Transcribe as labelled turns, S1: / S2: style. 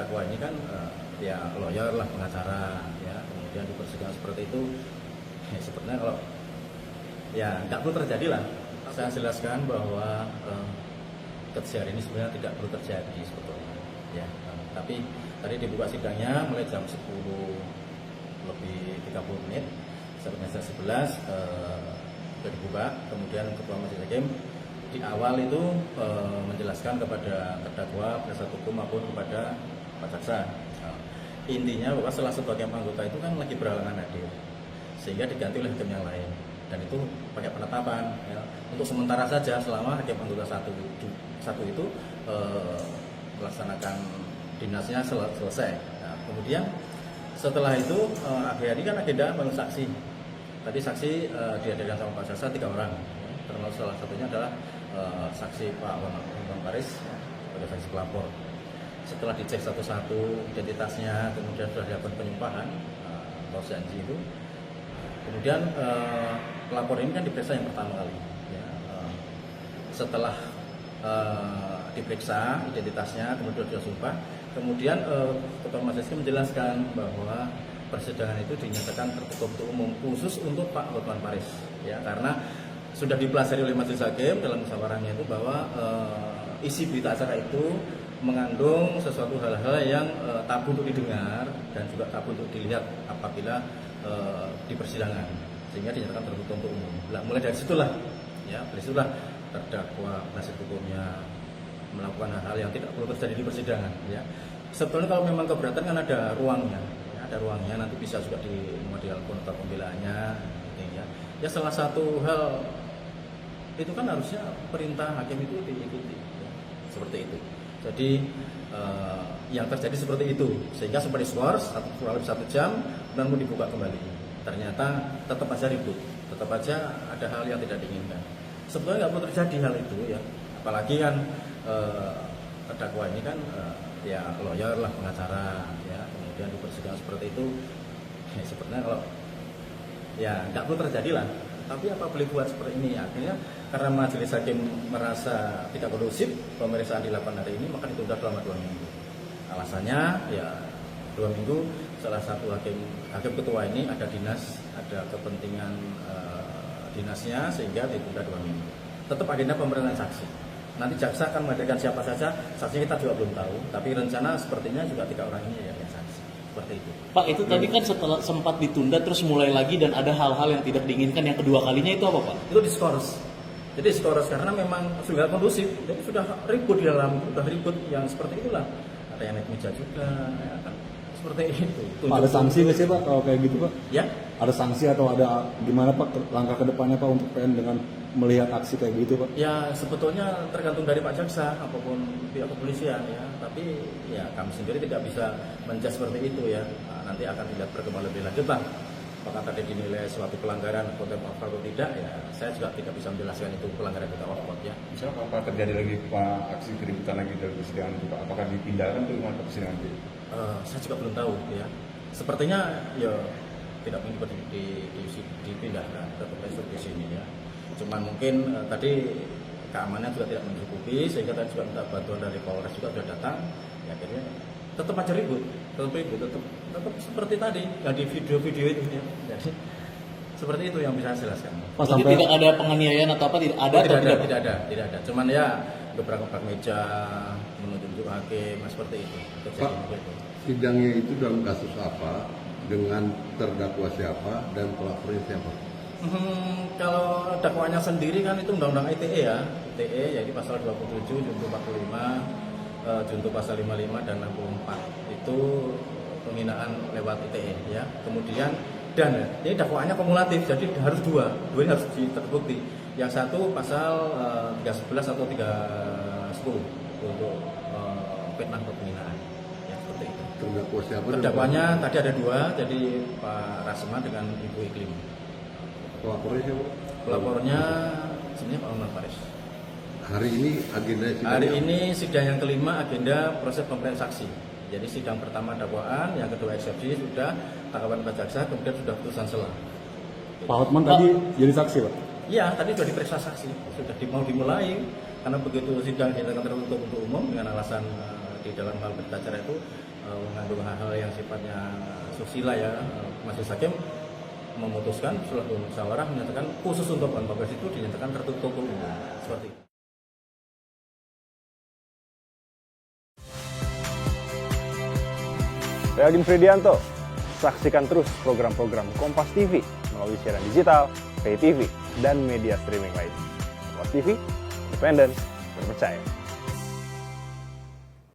S1: terdakwa ini kan ya lawyer lah, pengacara ya, kemudian di persidangan seperti itu ya, sebenarnya kalau ya nggak perlu terjadi lah. Saya jelaskan bahwa kejadian ini sebenarnya tidak perlu terjadi sebetulnya ya, tapi tadi dibuka sidangnya mulai jam 10 lebih 30 menit sampai jam 11 sudah dibuka. Kemudian Ketua Majelis Hakim di awal itu menjelaskan kepada terdakwa, penasihat hukum maupun kepada Pak Jaksa. Intinya bahwa salah satu hakim anggota itu kan lagi berhalangan hadir, sehingga diganti oleh hakim yang lain, dan itu pakai penetapan ya, untuk sementara saja selama hakim anggota satu itu melaksanakan dinasnya selesai. Nah, kemudian setelah itu akhir-akhir kan agenda panggil saksi. Tadi saksi dihadirkan sama Pak Jaksa 3 orang, ya, termasuk salah satunya adalah saksi Pak Bang Paris sebagai saksi pelapor. Setelah dicek satu-satu identitasnya, kemudian sudah dilakukan penyumpahan atau janji itu, kemudian pelapor ini kan diperiksa yang pertama kali ya. Setelah diperiksa identitasnya, kemudian sudah sumpah, kemudian Ketua Majelis menjelaskan bahwa persidangan itu dinyatakan tertutup untuk umum khusus untuk Pak Hotman Paris ya, karena sudah dipelajari oleh Majelis Hakim dalam musyawarahnya itu bahwa isi berita acara itu mengandung sesuatu hal-hal yang tabu untuk didengar dan juga tabu untuk dilihat apabila di persidangan, sehingga dinyatakan tertutup untuk umum. Nah, mulai dari situlah ya, dari situlah terdakwa penasihat hukumnya melakukan hal-hal yang tidak perlu terjadi di persidangan ya. Sebetulnya kalau memang keberatan kan ada ruangnya ya, ada ruangnya, nanti bisa juga di model nota pembelaannya ya. Ya salah satu hal itu kan harusnya perintah hakim itu diikuti ya, seperti itu. Jadi yang terjadi seperti itu, sehingga sempat diskors kurang lebih 1 jam dan mau dibuka kembali. Ternyata tetap aja ribut, tetap aja ada hal yang tidak diinginkan. Sebetulnya nggak perlu terjadi hal itu ya, apalagi kan terdakwa ini kan ya lawyer lah, pengacara ya, kemudian di persidangan seperti itu ya, sebenarnya kalau ya nggak perlu terjadi lah. Tapi apa boleh buat seperti ini? Akhirnya karena Majelis Hakim merasa tidak kondusif pemeriksaan dilakukan hari ini, maka ditunda selama 2 minggu. Alasannya ya 2 minggu salah satu hakim ketua ini ada dinas, ada kepentingan dinasnya, sehingga ditunda 2 minggu. Tetap agenda pemeriksaan saksi. Nanti jaksa akan menghadirkan siapa saja, saksi kita juga belum tahu. Tapi rencana sepertinya juga 3 orang ini ya saksi. Seperti itu.
S2: Pak, itu tadi kan setelah sempat ditunda terus mulai lagi dan ada hal-hal yang tidak diinginkan, yang kedua kalinya itu apa, Pak?
S1: Itu diskors. Jadi diskors karena memang sudah kondusif, jadi sudah ribut di dalam, sudah ribut yang seperti itulah. Ada yang naik meja juga, ya kan. Seperti itu.
S3: Pak, ada sanksi nggak sih Pak kalau kayak gitu Pak?
S1: Ya.
S3: Ada sanksi atau ada gimana Pak langkah kedepannya Pak untuk PN dengan melihat aksi kayak gitu Pak?
S1: Ya sebetulnya tergantung dari Pak Jaksa apapun pihak kepolisian ya. Tapi ya kami sendiri tidak bisa menjudge seperti itu ya. Nah, nanti akan dilihat perkembangan lebih lanjut Bang. Apakah tadi dinilai suatu pelanggaran contempt of court atau tidak ya, saya juga tidak bisa menjelaskan itu pelanggaran contempt of court ya.
S4: Misalnya kalau terjadi lagi Pak aksi keributan lagi dari persidangan itu Pak, apakah dipindahkan ke mana persidangan itu?
S1: Saya juga belum tahu ya. Sepertinya ya tidak mungkin dipindahkan, tetap di sini ya. Cuman mungkin tadi keamanan juga tidak mencukupi, sehingga tadi juga minta bantuan dari Polres juga sudah datang. Ya, akhirnya tetap aja ribut, tetap seperti tadi yang di video-video itu ya. Jadi seperti itu yang bisa saya jelaskan.
S2: Jadi tidak ada penganiayaan atau apa, tidak ada?
S1: Tidak ada. Cuman ya beberapa meja menunjuk hakim seperti itu.
S5: Pak, sidangnya itu dalam kasus apa, dengan terdakwa siapa dan pelapornya siapa?
S1: Kalau dakwaannya sendiri kan itu undang-undang ITE ya, ITE yaitu pasal 27, junto 45, junto pasal 55 dan 64 itu penghinaan lewat ITE ya. Kemudian dan ini dakwaannya kumulatif, jadi harus dua ini harus terbukti. Yang satu pasal 311 atau 310 untuk fitnah atau penghinaan ya, seperti itu.
S5: Terdakwa siapa?
S1: Terdakwanya tadi ada 2, jadi Pak Rasma dengan Ibu Iklim.
S5: Pelapornya siapa?
S1: Pelapornya sebenarnya Pak Hotman Paris.
S5: Hari ini agenda sidang.
S1: Hari ini sidang yang kelima, agenda proses pemberian saksi. Jadi sidang pertama dakwaan, yang kedua eksepsi sudah, tanggapan Pak Jaksa, kemudian sudah putusan selah.
S3: Pak Hotman tadi jadi saksi Pak?
S1: Iya, tadi sudah diperiksa saksi, sudah mau dimulai, karena begitu sidang dinyatakan tertutup untuk umum dengan alasan di dalam hal berita acara itu mengandung hal-hal yang sifatnya susila ya, majelis hakim memutuskan setelah musyawarah menyatakan khusus untuk Hotman Paris itu dinyatakan tertutup umum seperti itu.
S6: Saya Agin Fridianto. Saksikan terus program-program Kompas TV melalui siaran digital, pay TV, dan media streaming lain. Kompas TV, independen, terpercaya.